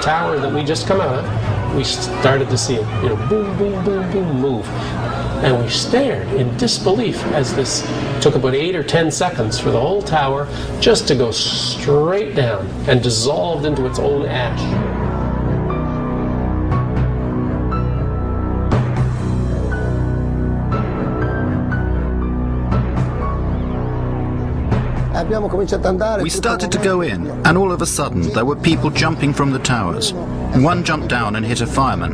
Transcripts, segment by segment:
tower that we just come out of, we started to see it, boom, boom, boom, boom, move. And we stared in disbelief as this took about 8 or 10 seconds for the whole tower just to go straight down and dissolved into its own ash. We started to go in, and all of a sudden there were people jumping from the towers. One jumped down and hit a fireman.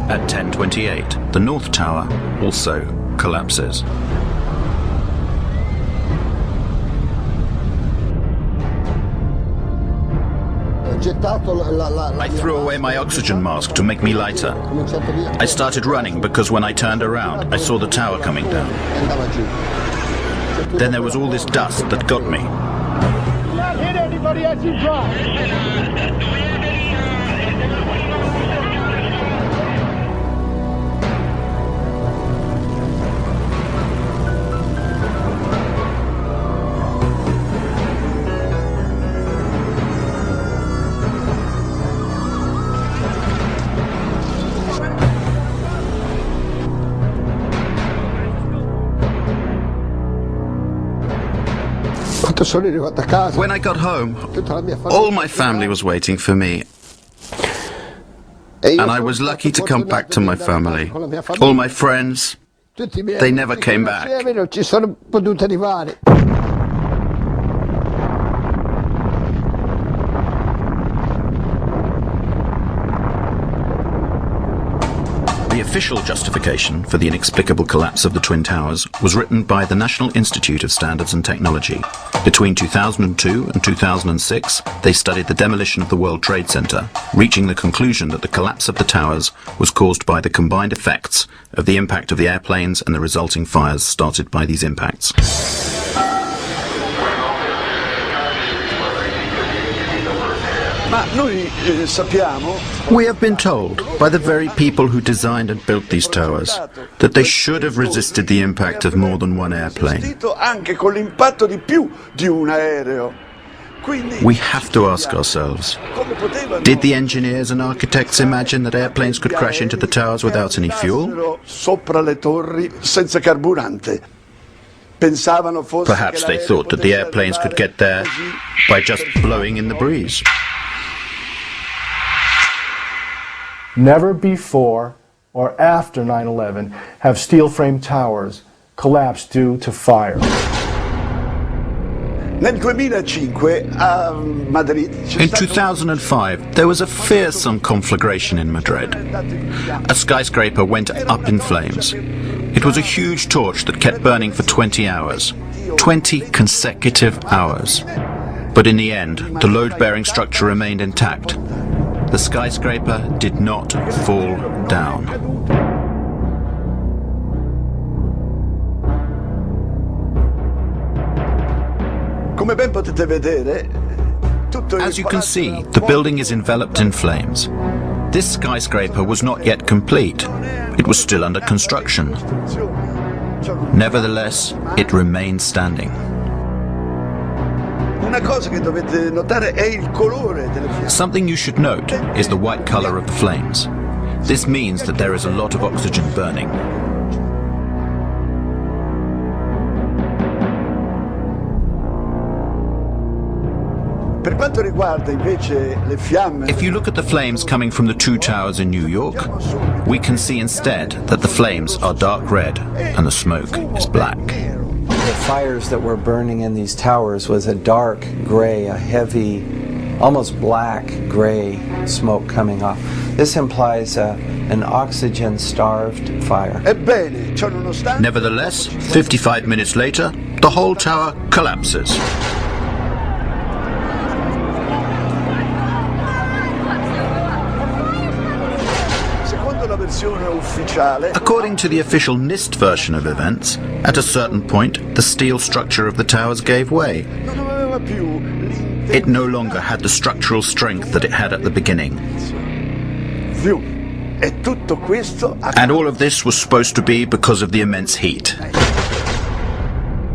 At 10:28, the North Tower also collapses. I threw away my oxygen mask to make me lighter. I started running because when I turned around, I saw the tower coming down. Then there was all this dust that got me. Do not hit anybody as you drive. When I got home, all my family was waiting for me. And I was lucky to come back to my family. All my friends, they never came back. The official justification for the inexplicable collapse of the Twin Towers was written by the National Institute of Standards and Technology. Between 2002 and 2006, they studied the demolition of the World Trade Center, reaching the conclusion that the collapse of the towers was caused by the combined effects of the impact of the airplanes and the resulting fires started by these impacts. We have been told by the very people who designed and built these towers that they should have resisted the impact of more than one airplane. We have to ask ourselves, did the engineers and architects imagine that airplanes could crash into the towers without any fuel? Perhaps they thought that the airplanes could get there by just blowing in the breeze. Never before or after 9/11 have steel frame towers collapsed due to fire. In 2005, there was a fearsome conflagration in Madrid. A skyscraper went up in flames. It was a huge torch that kept burning for 20 hours. 20 consecutive hours. But in the end, the load-bearing structure remained intact. The skyscraper did not fall down. As you can see, the building is enveloped in flames. This skyscraper was not yet complete. It was still under construction. Nevertheless, it remained standing. Something you should note is the white color of the flames. This means that there is a lot of oxygen burning. If you look at the flames coming from the two towers in New York, we can see instead that the flames are dark red and the smoke is black. The fires that were burning in these towers was a dark gray, a heavy, almost black gray smoke coming off. This implies an oxygen-starved fire. Nevertheless, 55 minutes later, the whole tower collapses. According to the official NIST version of events, at a certain point, the steel structure of the towers gave way. It no longer had the structural strength that it had at the beginning. And all of this was supposed to be because of the immense heat.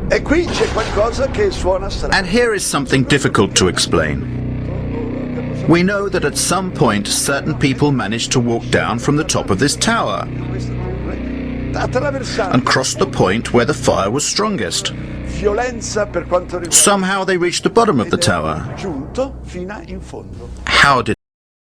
E qui c'è qualcosa che suona strano. And here is something difficult to explain. We know that at some point certain people managed to walk down from the top of this tower and cross the point where the fire was strongest. Violenza per quanto riguarda Somehow they reached the bottom of the tower. giunto fino in fondo. How did